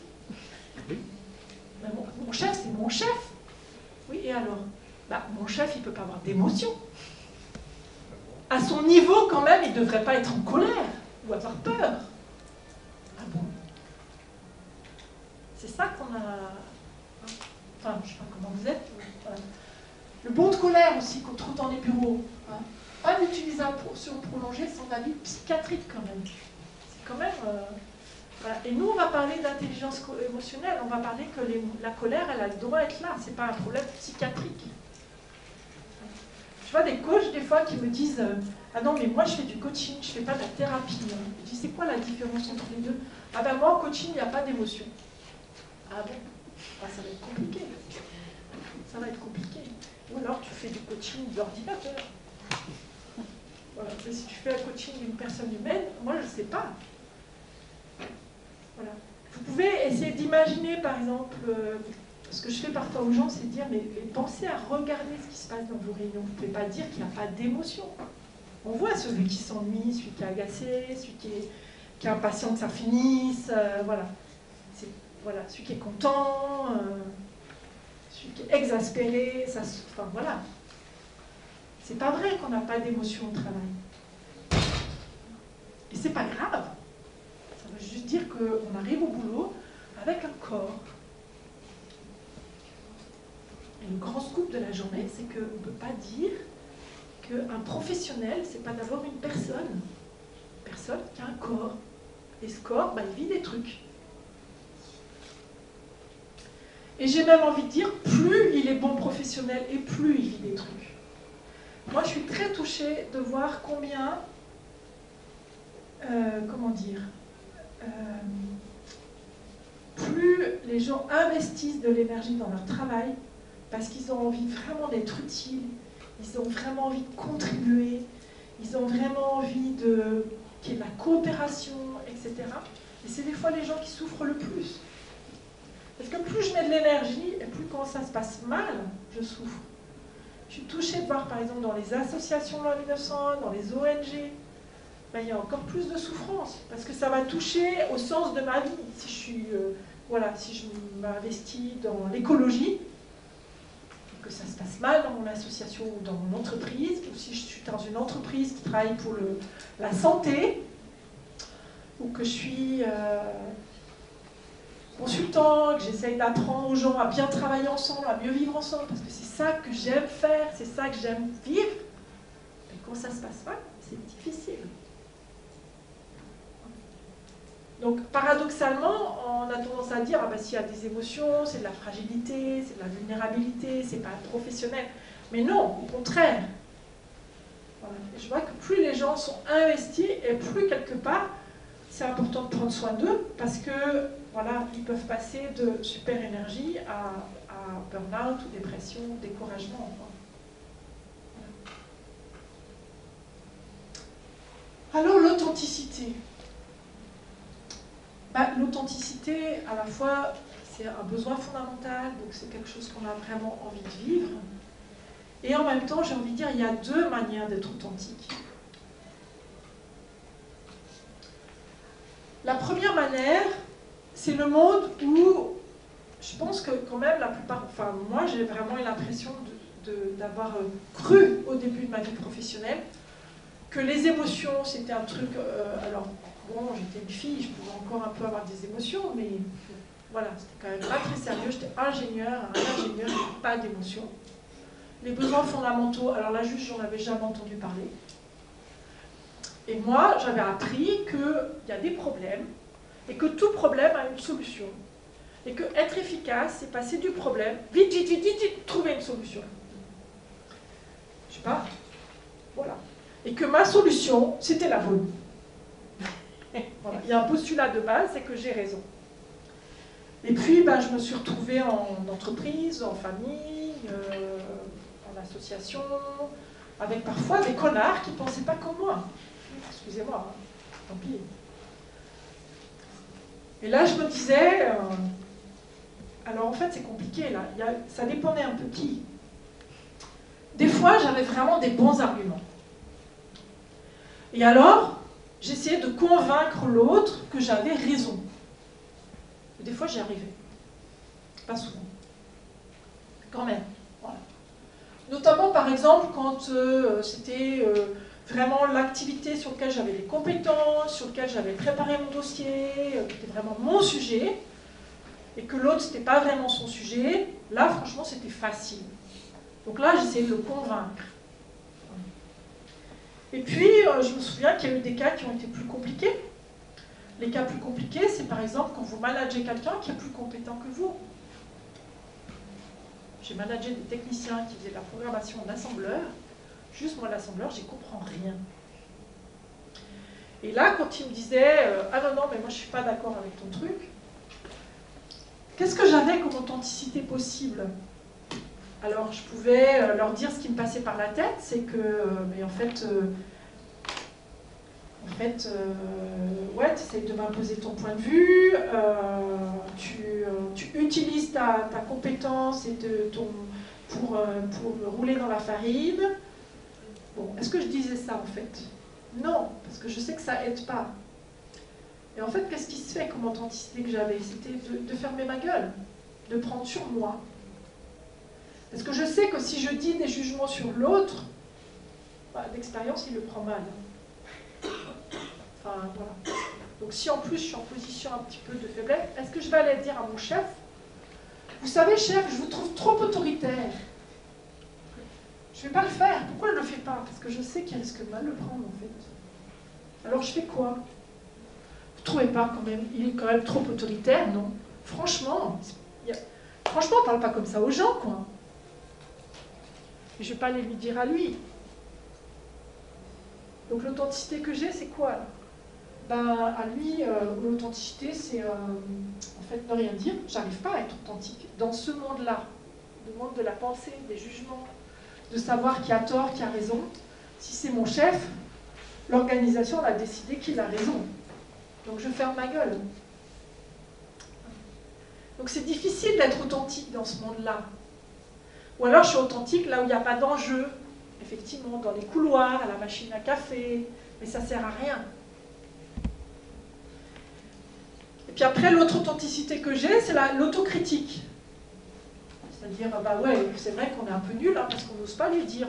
Oui. Ben, mon chef, c'est mon chef. Oui, et alors? Bah, mon chef, il ne peut pas avoir d'émotion. À son niveau, quand même, il ne devrait pas être en colère ou avoir peur. Ah bon? C'est ça qu'on a... Enfin, je ne sais pas comment vous êtes. Voilà. Le bond de colère aussi qu'on trouve dans les bureaux. Hein. Pas d'utilisation prolongée sans avis psychiatrique quand même. C'est quand même... voilà. Et nous, on va parler d'intelligence émotionnelle. On va parler que la colère, elle a le droit d'être là. C'est pas un problème psychiatrique. Je vois des coachs, des fois, qui me disent ah non, mais moi, je fais du coaching, je fais pas de la thérapie. Je dis, c'est quoi la différence entre les deux? Ah ben moi, en coaching, il n'y a pas d'émotion. Ah bon? Ah, ça va être compliqué. Ça va être compliqué. Ou alors, tu fais du coaching d'ordinateur. Voilà. Mais si tu fais un coaching d'une personne humaine, moi, je ne sais pas. Voilà. Vous pouvez essayer d'imaginer, par exemple, ce que je fais parfois aux gens, c'est de dire, mais pensez à regarder ce qui se passe dans vos réunions. Vous ne pouvez pas dire qu'il n'y a pas d'émotion. On voit celui qui s'ennuie, celui qui est agacé, celui qui est impatient que ça finisse, voilà. Voilà, celui qui est content, celui qui est exaspéré, enfin voilà. C'est pas vrai qu'on n'a pas d'émotion au travail. Et c'est pas grave. Ça veut juste dire qu'on arrive au boulot avec un corps. Et le grand scoop de la journée, c'est qu'on ne peut pas dire qu'un professionnel, c'est pas d'abord une personne. Une personne qui a un corps. Et ce corps, il vit des trucs. Et j'ai même envie de dire, plus il est bon professionnel et plus il vit des trucs. Moi, je suis très touchée de voir combien, plus les gens investissent de l'énergie dans leur travail, parce qu'ils ont envie vraiment d'être utiles, ils ont vraiment envie de contribuer, ils ont vraiment envie qu'il y ait de la coopération, etc. Et c'est des fois les gens qui souffrent le plus. Parce que plus je mets de l'énergie, et plus quand ça se passe mal, je souffre. Je suis touchée de voir, par exemple, dans les associations loi 1901, dans les ONG, il y a encore plus de souffrance, parce que ça va toucher au sens de ma vie. Si je m'investis dans l'écologie, que ça se passe mal dans mon association ou dans mon entreprise, ou si je suis dans une entreprise qui travaille pour la santé, ou que je suis consultant, que j'essaye d'apprendre aux gens à bien travailler ensemble, à mieux vivre ensemble, parce que c'est ça que j'aime faire, c'est ça que j'aime vivre. Et quand ça se passe mal, c'est difficile. Donc paradoxalement, on a tendance à dire s'il y a des émotions, c'est de la fragilité, c'est de la vulnérabilité, c'est pas professionnel. Mais non, au contraire. Voilà. Et je vois que plus les gens sont investis et plus quelque part, c'est important de prendre soin d'eux parce que voilà, ils peuvent passer de super énergie à burn-out ou dépression, découragement. Voilà. Alors l'authenticité. L'authenticité, à la fois, c'est un besoin fondamental, donc c'est quelque chose qu'on a vraiment envie de vivre. Et en même temps, j'ai envie de dire, il y a deux manières d'être authentique. La première manière, c'est le monde où je pense que quand même la plupart, enfin moi j'ai vraiment eu l'impression d'avoir cru au début de ma vie professionnelle que les émotions c'était un truc, alors bon j'étais une fille, je pouvais encore un peu avoir des émotions, mais voilà, c'était quand même pas très sérieux, j'étais ingénieur, pas d'émotions. Les besoins fondamentaux, alors là juste j'en avais jamais entendu parler. Et moi, j'avais appris qu'il y a des problèmes et que tout problème a une solution. Et que être efficace, c'est passer du problème, vite, trouver une solution. Je sais pas, voilà. Et que ma solution, c'était la bonne. Voilà. Il y a un postulat de base, c'est que j'ai raison. Et puis, je me suis retrouvée en entreprise, en famille, en association, avec parfois des connards qui ne pensaient pas comme moi. Excusez-moi, hein. Tant pis. Et là, je me disais, alors en fait, c'est compliqué, là. Ça dépendait un peu qui. Des fois, j'avais vraiment des bons arguments. Et alors, j'essayais de convaincre l'autre que j'avais raison. Et des fois, j'y arrivais. Pas souvent. Quand même. Voilà. Notamment, par exemple, quand c'était... vraiment l'activité sur laquelle j'avais des compétences, sur laquelle j'avais préparé mon dossier, qui était vraiment mon sujet. et que l'autre, c'était pas vraiment son sujet, là, franchement, c'était facile. Donc là, j'essayais de le convaincre. Et puis, je me souviens qu'il y a eu des cas qui ont été plus compliqués. Les cas plus compliqués, c'est par exemple quand vous managez quelqu'un qui est plus compétent que vous. J'ai managé des techniciens qui faisaient de la programmation d'assembleurs. Juste moi, l'assembleur, j'y comprends rien. Et là, quand ils me disaient « Ah non, non, mais moi, je ne suis pas d'accord avec ton truc », qu'est-ce que j'avais comme authenticité possible? Alors, je pouvais leur dire ce qui me passait par la tête, c'est que, mais en fait, ouais, tu essayes de m'imposer ton point de vue, tu utilises ta compétence et pour me rouler dans la farine. Bon, est-ce que je disais ça en fait? Non, parce que je sais que ça aide pas. Et en fait, qu'est-ce qui se fait comme authenticité que j'avais? C'était de fermer ma gueule, de prendre sur moi. Parce que je sais que si je dis des jugements sur l'autre, bah, d'expérience, il le prend mal. Enfin, voilà. Donc si en plus je suis en position un petit peu de faiblesse, est-ce que je vais aller dire à mon chef, vous savez chef, je vous trouve trop autoritaire. Je ne vais pas le faire. Pourquoi je ne le fais pas? Parce que je sais qu'il risque de mal le prendre en fait. Alors je fais quoi? Vous ne trouvez pas quand même, il est quand même trop autoritaire, non? Franchement, franchement on ne parle pas comme ça aux gens, quoi. Et je ne vais pas aller lui dire à lui. Donc l'authenticité que j'ai, c'est quoi là? Ben, à lui, l'authenticité, c'est en fait ne rien dire. J'arrive pas à être authentique dans ce monde-là, le monde de la pensée, des jugements, de savoir qui a tort, qui a raison. Si c'est mon chef, l'organisation a décidé qu'il a raison. Donc je ferme ma gueule. Donc c'est difficile d'être authentique dans ce monde-là. Ou alors je suis authentique là où il n'y a pas d'enjeu. Effectivement, dans les couloirs, à la machine à café, mais ça ne sert à rien. Et puis après, l'autre authenticité que j'ai, c'est l'autocritique. C'est-à-dire, bah ouais, c'est vrai qu'on est un peu nul, hein, parce qu'on n'ose pas lui dire.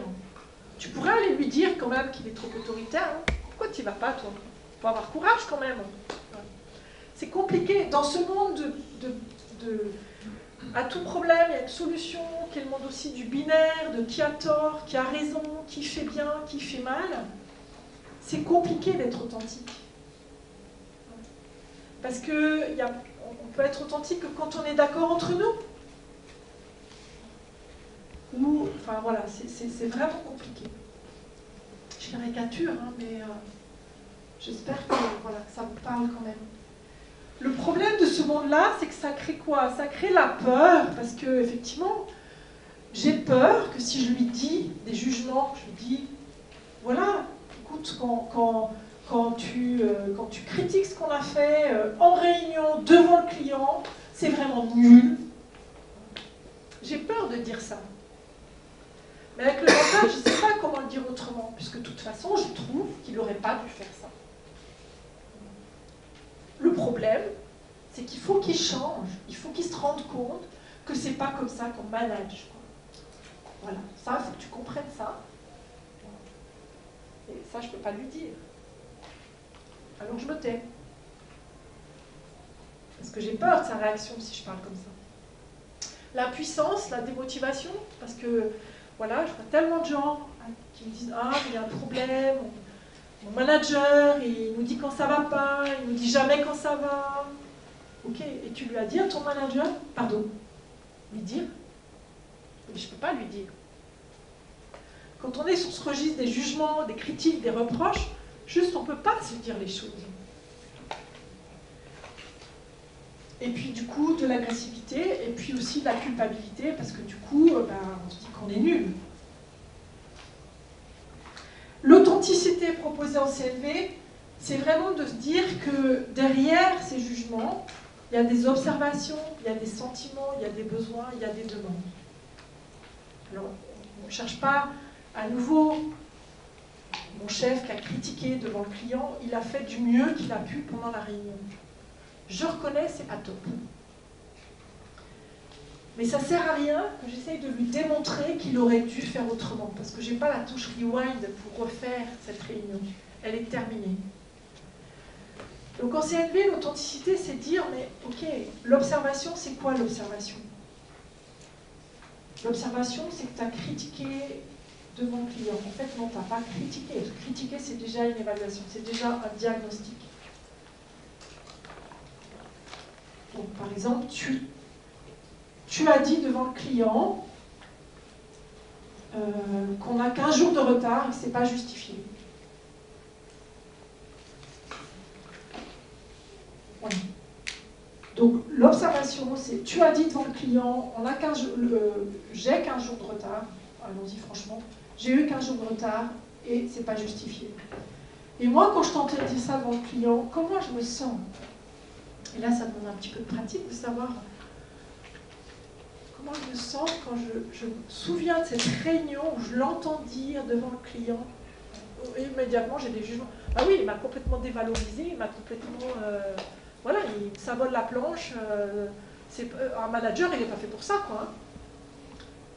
Tu pourrais aller lui dire quand même qu'il est trop autoritaire. Hein. Pourquoi tu n'y vas pas, toi? Il faut avoir courage quand même. C'est compliqué. Dans ce monde à tout problème, il y a une solution, qui est le monde aussi du binaire, de qui a tort, qui a raison, qui fait bien, qui fait mal. C'est compliqué d'être authentique. Parce qu'on peut être authentique que quand on est d'accord entre nous. Ou, enfin voilà, c'est vraiment compliqué. Je caricature, hein, mais j'espère que voilà, ça vous parle quand même. Le problème de ce monde-là, c'est que ça crée quoi? Ça crée la peur, parce que effectivement, j'ai peur que si je lui dis des jugements, je lui dis, voilà, écoute, quand tu critiques ce qu'on a fait en réunion, devant le client, c'est vraiment nul. J'ai peur de dire ça. Mais avec le mental, je ne sais pas comment le dire autrement, puisque de toute façon, je trouve qu'il n'aurait pas dû faire ça. Le problème, c'est qu'il faut qu'il change, il faut qu'il se rende compte que c'est pas comme ça qu'on manage. Voilà, ça, il faut que tu comprennes ça. Et ça, je ne peux pas lui dire. Alors je me tais. Parce que j'ai peur de sa réaction si je parle comme ça. L'impuissance, la démotivation, parce que, voilà, je vois tellement de gens qui me disent « Ah, il y a un problème, mon manager, il nous dit quand ça va pas, il nous dit jamais quand ça va. » Ok, et tu lui as dit à ton manager, pardon, lui dire? Mais je ne peux pas lui dire. Quand on est sur ce registre des jugements, des critiques, des reproches, juste on ne peut pas se dire les choses. Et puis du coup, de l'agressivité, et puis aussi de la culpabilité, parce que du coup, on se dit qu'on est nul. L'authenticité proposée en CLV, c'est vraiment de se dire que derrière ces jugements, il y a des observations, il y a des sentiments, il y a des besoins, il y a des demandes. Alors, on ne cherche pas à nouveau mon chef qui a critiqué devant le client, il a fait du mieux qu'il a pu pendant la réunion. Je reconnais, c'est pas top. Mais ça ne sert à rien que j'essaye de lui démontrer qu'il aurait dû faire autrement, parce que je n'ai pas la touche rewind pour refaire cette réunion. Elle est terminée. Donc en CNV, l'authenticité, c'est dire, mais ok, l'observation, c'est quoi l'observation? L'observation, c'est que tu as critiqué devant le client. En fait, non, tu n'as pas critiqué. Critiquer, c'est déjà une évaluation, c'est déjà un diagnostic. Donc, par exemple, tu as dit devant le client qu'on a 15 jours de retard et que ce n'est pas justifié. Voilà. Donc, l'observation, c'est tu as dit devant le client, on a j'ai 15 jours de retard, allons-y franchement, j'ai eu 15 jours de retard et c'est pas justifié. Et moi, quand je tentais de dire ça devant le client, comment je me sens? Et là, ça demande un petit peu de pratique de savoir comment je me sens quand je me souviens de cette réunion où je l'entends dire devant le client. Et immédiatement, j'ai des jugements. Ah oui, il m'a complètement dévalorisé, il m'a complètement... voilà, il s'avole la planche. Un manager, il n'est pas fait pour ça, quoi. Hein.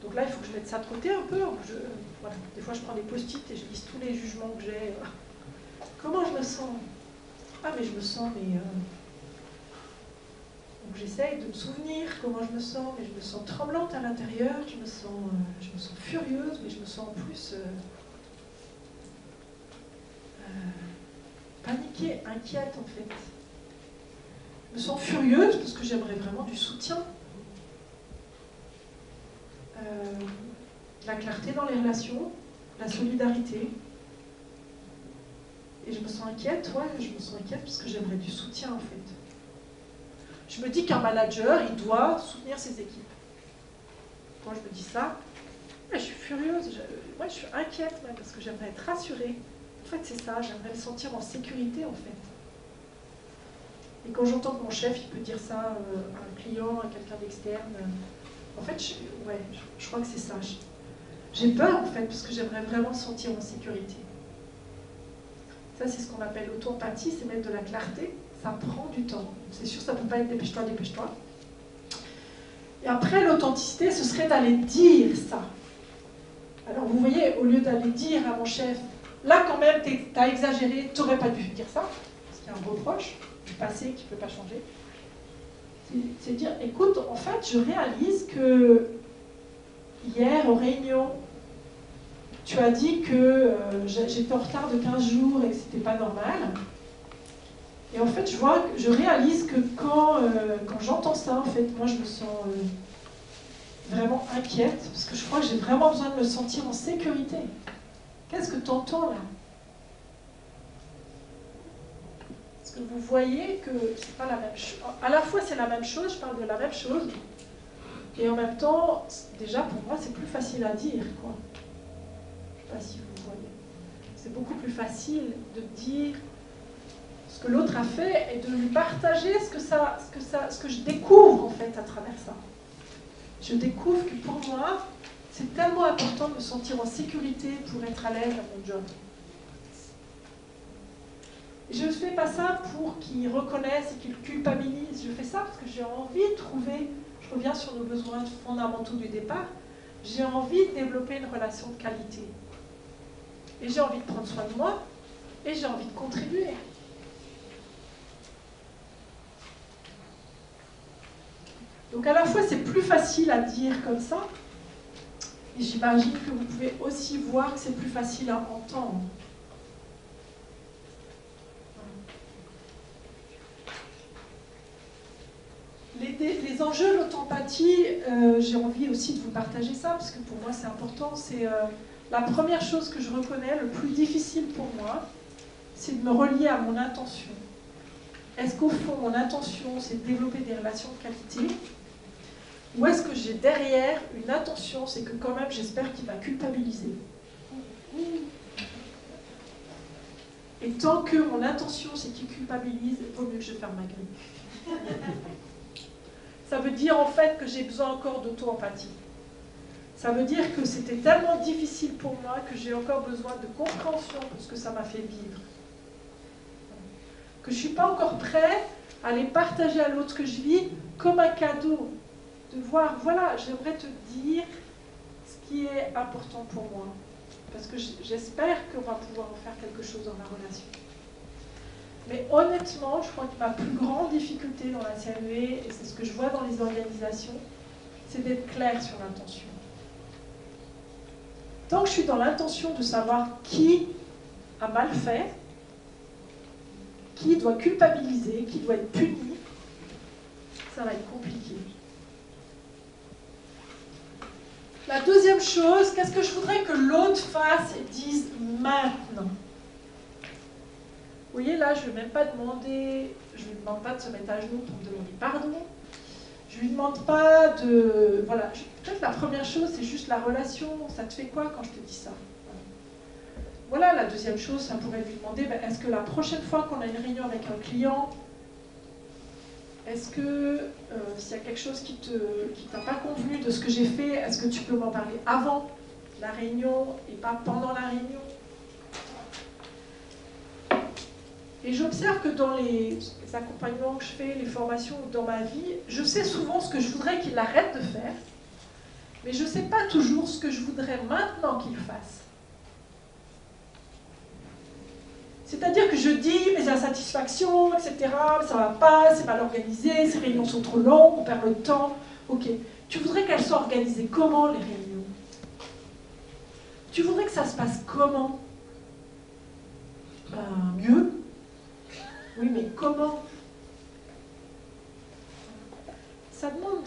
Donc là, il faut que je mette ça de côté un peu. Voilà. Des fois, je prends des post-it et je lise tous les jugements que j'ai. Comment je me sens? Ah, mais je me sens, mais... Donc j'essaye de me souvenir comment je me sens, mais je me sens tremblante à l'intérieur, je me sens furieuse, mais je me sens en plus paniquée, inquiète en fait. Je me sens furieuse parce que j'aimerais vraiment du soutien. La clarté dans les relations, la solidarité. Et je me sens inquiète, ouais, je me sens inquiète parce que j'aimerais du soutien en fait. Je me dis qu'un manager, il doit soutenir ses équipes. Quand je me dis ça, je suis furieuse, je suis inquiète même, parce que j'aimerais être rassurée. En fait, c'est ça, j'aimerais me sentir en sécurité, en fait. Et quand j'entends que mon chef, il peut dire ça à un client, à quelqu'un d'externe, en fait, je crois que c'est ça. J'ai peur, en fait, parce que j'aimerais vraiment me sentir en sécurité. Ça, c'est ce qu'on appelle l'auto-empathie, c'est mettre de la clarté. Ça prend du temps. C'est sûr, ça ne peut pas être dépêche-toi, dépêche-toi. Et après, l'authenticité, ce serait d'aller dire ça. Alors, vous voyez, au lieu d'aller dire à mon chef, là, quand même, t'as exagéré, t'aurais pas dû dire ça, parce qu'il y a un reproche du passé qui ne peut pas changer. C'est dire, écoute, en fait, je réalise que hier, aux réunions, tu as dit que j'étais en retard de 15 jours et que c'était pas normal. Et en fait, je réalise que quand j'entends ça, en fait, moi, je me sens vraiment inquiète, parce que je crois que j'ai vraiment besoin de me sentir en sécurité. Qu'est-ce que tu entends là? Parce que vous voyez que c'est pas la même chose. À la fois, c'est la même chose, je parle de la même chose, et en même temps, déjà, pour moi, c'est plus facile à dire, quoi. Je ne sais pas si vous voyez. C'est beaucoup plus facile de dire ce que l'autre a fait et de lui partager ce que je découvre en fait à travers ça. Je découvre que pour moi, c'est tellement important de me sentir en sécurité pour être à l'aise dans mon job. Et je ne fais pas ça pour qu'ils reconnaissent et qu'ils culpabilisent. Je fais ça parce que j'ai envie de trouver, je reviens sur nos besoins fondamentaux du départ, j'ai envie de développer une relation de qualité. Et j'ai envie de prendre soin de moi et j'ai envie de contribuer. Donc à la fois c'est plus facile à dire comme ça, et j'imagine que vous pouvez aussi voir que c'est plus facile à entendre. Les enjeux de l'auto-empathie, j'ai envie aussi de vous partager ça, parce que pour moi c'est important, c'est la première chose que je reconnais, le plus difficile pour moi, c'est de me relier à mon intention. Est-ce qu'au fond, mon intention, c'est de développer des relations de qualité? Ou est-ce que j'ai derrière une intention, c'est que quand même, j'espère qu'il va culpabiliser? Et tant que mon intention, c'est qu'il culpabilise, il vaut mieux que je ferme ma grille. Ça veut dire en fait que j'ai besoin encore d'auto-empathie. Ça veut dire que c'était tellement difficile pour moi que j'ai encore besoin de compréhension pour ce que ça m'a fait vivre. Que je ne suis pas encore prêt à aller partager à l'autre ce que je vis comme un cadeau. De voir, voilà, j'aimerais te dire ce qui est important pour moi. Parce que j'espère qu'on va pouvoir en faire quelque chose dans la relation. Mais honnêtement, je crois que ma plus grande difficulté dans la CLV, et c'est ce que je vois dans les organisations, c'est d'être clair sur l'intention. Tant que je suis dans l'intention de savoir qui a mal fait, qui doit culpabiliser, qui doit être puni, ça va être compliqué. La deuxième chose, qu'est-ce que je voudrais que l'autre fasse et dise maintenant? Vous voyez, là, je ne vais même pas demander, je ne lui demande pas de se mettre à genoux pour me demander pardon. Je ne lui demande pas de... Voilà, peut-être la première chose, c'est juste la relation. Ça te fait quoi quand je te dis ça? Voilà, la deuxième chose, ça pourrait lui demander, ben, est-ce que la prochaine fois qu'on a une réunion avec un client, est-ce que s'il y a quelque chose qui t'a pas convenu de ce que j'ai fait, est-ce que tu peux m'en parler avant la réunion et pas pendant la réunion? Et j'observe que dans les accompagnements que je fais, les formations dans ma vie, je sais souvent ce que je voudrais qu'il arrête de faire, mais je ne sais pas toujours ce que je voudrais maintenant qu'il fasse. C'est-à-dire que je dis mes insatisfactions, etc., ça ne va pas, c'est mal organisé, ces réunions sont trop longues, on perd le temps. Ok, tu voudrais qu'elles soient organisées comment, les réunions? Tu voudrais que ça se passe comment? Mieux. Oui, mais comment? Ça demande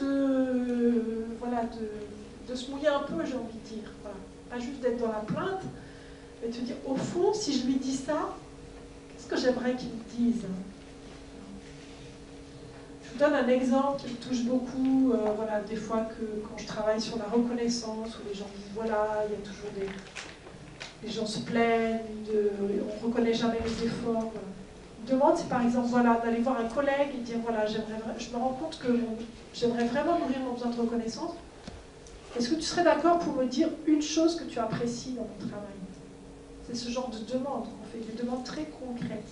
de se mouiller un peu, j'ai envie de dire. Voilà. Pas juste d'être dans la plainte, mais de te dire, au fond, si je lui dis ça, qu'est-ce que j'aimerais qu'il me dise? Je vous donne un exemple qui me touche beaucoup. Voilà, des fois que quand je travaille sur la reconnaissance, où les gens disent, voilà, il y a toujours les gens se plaignent, on ne reconnaît jamais les efforts. Voilà. Une demande, c'est par exemple voilà, d'aller voir un collègue et dire, voilà, je me rends compte que j'aimerais vraiment nourrir mon besoin de reconnaissance. Est-ce que tu serais d'accord pour me dire une chose que tu apprécies dans mon travail? C'est ce genre de demande qu'on fait, des demandes très concrètes.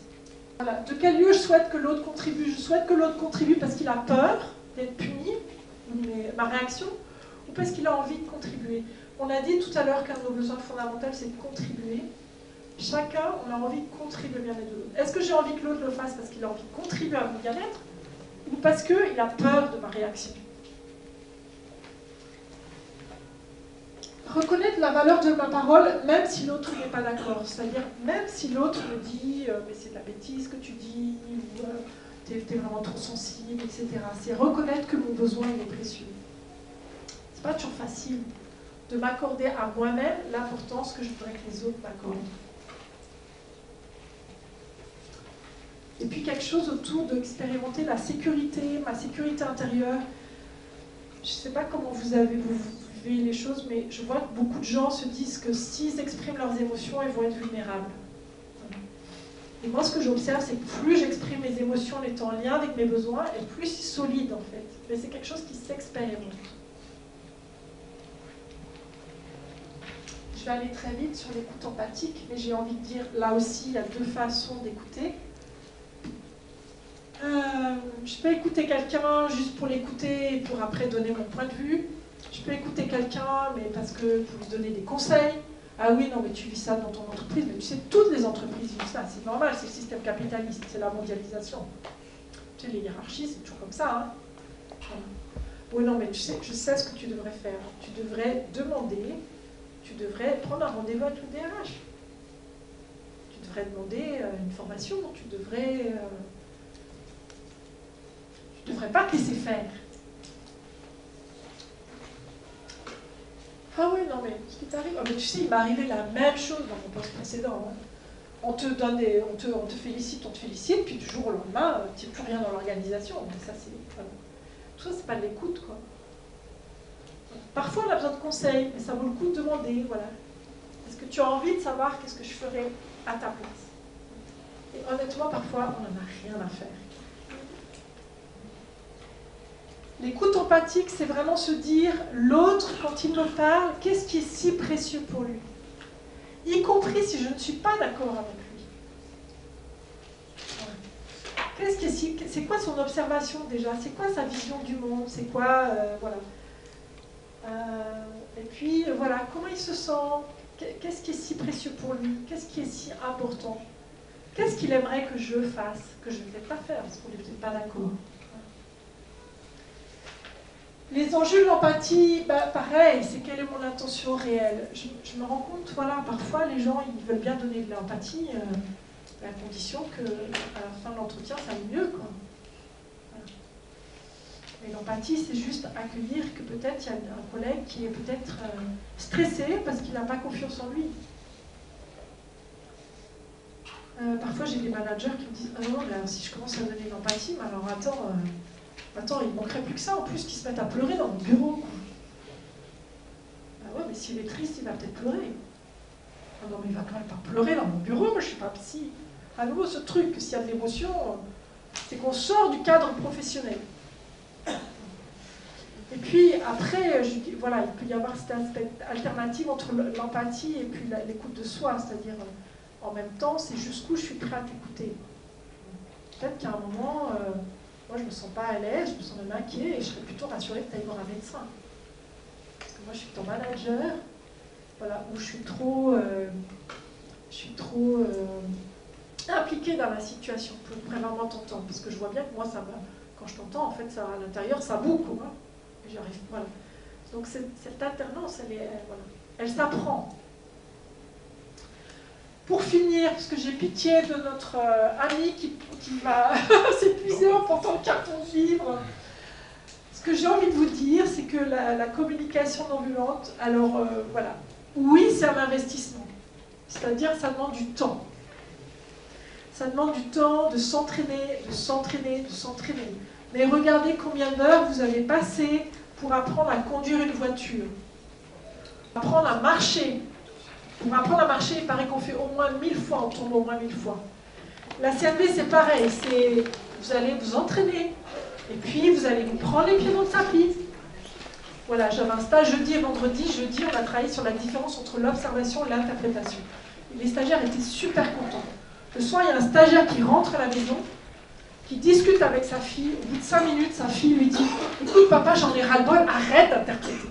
Voilà. De quel lieu je souhaite que l'autre contribue? Je souhaite que l'autre contribue parce qu'il a peur d'être puni, ma réaction, ou parce qu'il a envie de contribuer. On a dit tout à l'heure qu'un de nos besoins fondamentaux, c'est de contribuer. Chacun, on a envie de contribuer au bien-être de l'autre. Est-ce que j'ai envie que l'autre le fasse parce qu'il a envie de contribuer à mon bien-être, ou parce qu'il a peur de ma réaction? Reconnaître la valeur de ma parole, même si l'autre n'est pas d'accord. C'est-à-dire, même si l'autre me dit mais c'est de la bêtise que tu dis, ou t'es vraiment trop sensible, etc. C'est reconnaître que mon besoin il est précieux. C'est pas toujours facile de m'accorder à moi-même l'importance que je voudrais que les autres m'accordent. Et puis quelque chose autour d'expérimenter la sécurité, ma sécurité intérieure. Je ne sais pas comment vous vivez les choses, mais je vois que beaucoup de gens se disent que s'ils expriment leurs émotions, ils vont être vulnérables. Et moi, ce que j'observe, c'est que plus j'exprime mes émotions en étant en lien avec mes besoins, et plus c'est solide en fait. Mais c'est quelque chose qui s'expérimente. Je vais aller très vite sur l'écoute empathique, mais j'ai envie de dire, là aussi, il y a deux façons d'écouter. Je peux écouter quelqu'un juste pour l'écouter et pour après donner mon point de vue. Je peux écouter quelqu'un, mais parce que pour lui donner des conseils. Ah oui, non, mais tu vis ça dans ton entreprise, mais tu sais, toutes les entreprises vivent ça, c'est normal, c'est le système capitaliste, c'est la mondialisation. Tu sais, les hiérarchies, c'est toujours comme ça. Hein. Voilà. Oui, non, mais tu sais, je sais ce que tu devrais faire. Tu devrais demander, tu devrais prendre un rendez-vous avec le DRH. Tu devrais demander une formation, tu devrais pas te laisser faire. Ah oui, non, mais ce qui t'arrive... Oh, mais tu sais, il m'est arrivé la même chose dans mon poste précédent. Hein. On te félicite, puis du jour au lendemain, tu n'es plus rien dans l'organisation. Ça, c'est... Voilà. Tout ça, c'est pas de l'écoute, quoi. Parfois, on a besoin de conseils, mais ça vaut le coup de demander, voilà. Est-ce que tu as envie de savoir qu'est-ce que je ferais à ta place? Et honnêtement, parfois, on n'en a rien à faire. L'écoute empathique, c'est vraiment se dire, l'autre, quand il me parle, qu'est-ce qui est si précieux pour lui? Y compris si je ne suis pas d'accord avec lui. C'est quoi son observation déjà? C'est quoi sa vision du monde? C'est quoi, voilà. Et puis, voilà, comment il se sent? Qu'est-ce qui est si précieux pour lui? Qu'est-ce qui est si important? Qu'est-ce qu'il aimerait que je fasse, que je ne vais peut-être pas faire, parce qu'on n'est peut-être pas d'accord. Les enjeux de l'empathie, pareil, c'est quelle est mon intention réelle. Je me rends compte, voilà, parfois les gens, ils veulent bien donner de l'empathie, à condition qu'à la fin de l'entretien, ça aille mieux, quoi. Voilà. Mais l'empathie, c'est juste accueillir que peut-être il y a un collègue qui est peut-être stressé parce qu'il n'a pas confiance en lui. Parfois, j'ai des managers qui me disent « Ah non, mais si je commence à donner de l'empathie, mais alors attends, il ne manquerait plus que ça, en plus, qu'ils se mettent à pleurer dans mon bureau. » Ah ouais, mais s'il est triste, il va peut-être pleurer. Ah non, mais il va quand même pas pleurer dans mon bureau, moi je suis pas psy. À nouveau, ce truc, s'il y a de l'émotion, c'est qu'on sort du cadre professionnel. Et puis après, je dis, voilà, il peut y avoir cet aspect alternatif entre l'empathie et puis l'écoute de soi, c'est-à-dire en même temps, c'est jusqu'où je suis prêt à t'écouter. Peut-être qu'à un moment, moi je me sens pas à l'aise, je me sens même inquiet et je serais plutôt rassurée que tu ailles voir un médecin. Parce que moi je suis ton manager, voilà, où je suis trop impliquée dans la situation pour vraiment t'entendre. Parce que je vois bien que moi, quand je t'entends, en fait, ça, à l'intérieur, ça boue, quoi. Et j'arrive, voilà. Donc cette alternance, elle s'apprend. Pour finir, parce que j'ai pitié de notre ami qui va s'épuiser en portant le carton de livre, ce que j'ai envie de vous dire, c'est que la communication non violente, alors voilà, oui, c'est un investissement. C'est-à-dire, ça demande du temps. Ça demande du temps de s'entraîner, de s'entraîner, de s'entraîner. Mais regardez combien d'heures vous avez passé pour apprendre à conduire une voiture. Apprendre à marcher. Pour apprendre à marcher, il paraît qu'on fait au moins 1000 fois, on tombe au moins 1000 fois. La CNV, c'est pareil. Vous allez vous entraîner. Et puis, vous allez vous prendre les pieds dans le tapis. Voilà, j'avais un stage jeudi et vendredi. Jeudi, on a travaillé sur la différence entre l'observation et l'interprétation. Les stagiaires étaient super contents. Le soir, il y a un stagiaire qui rentre à la maison, qui discute avec sa fille. Au bout de 5 minutes, sa fille lui dit « Écoute, papa, j'en ai ras-le-bol, arrête d'interpréter. »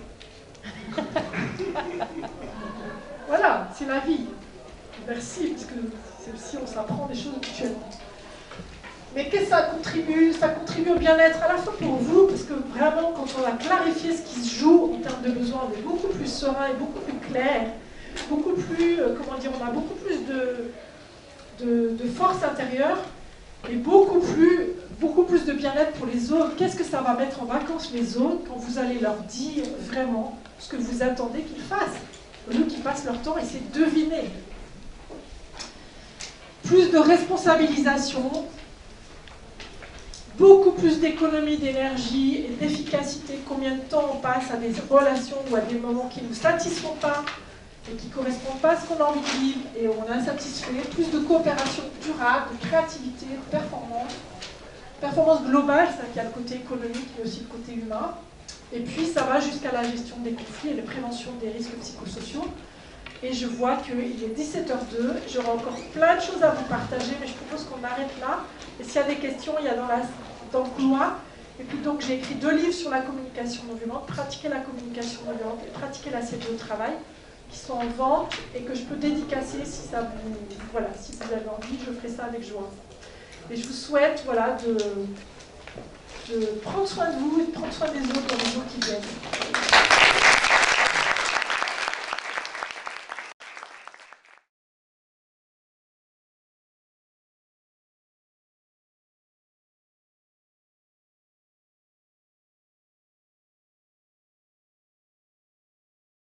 Voilà, c'est la vie. Merci, parce que c'est aussi, on s'apprend des choses mutuellement. Mais qu'est-ce que ça contribue? Ça contribue au bien-être à la fois pour vous, parce que vraiment, quand on a clarifié ce qui se joue en termes de besoins, on est beaucoup plus serein et beaucoup plus clair, beaucoup plus, comment dire, on a beaucoup plus de force intérieure et beaucoup plus de bien-être pour les autres. Qu'est-ce que ça va mettre en vacances les autres quand vous allez leur dire vraiment ce que vous attendez qu'ils fassent? Eux qui passent leur temps à essayer de deviner. Plus de responsabilisation, beaucoup plus d'économie d'énergie et d'efficacité. Combien de temps on passe à des relations ou à des moments qui ne nous satisfont pas et qui ne correspondent pas à ce qu'on a envie de vivre et on est insatisfait. Plus de coopération durable, de créativité, de performance. Performance globale, c'est-à-dire qu'il y a le côté économique mais aussi le côté humain. Et puis ça va jusqu'à la gestion des conflits et la prévention des risques psychosociaux. Et je vois qu'il est 17h02, j'aurai encore plein de choses à vous partager, mais je propose qu'on arrête là. Et s'il y a des questions, il y a dans le couloir. Et puis donc j'ai écrit 2 livres sur la communication non violente, Pratiquer la communication non violente et Pratiquer la CDI au travail, qui sont en vente et que je peux dédicacer si ça vous, voilà, si vous avez envie, je ferai ça avec joie. Et je vous souhaite voilà, de prendre soin de vous et de prendre soin des autres dans les jours qui viennent.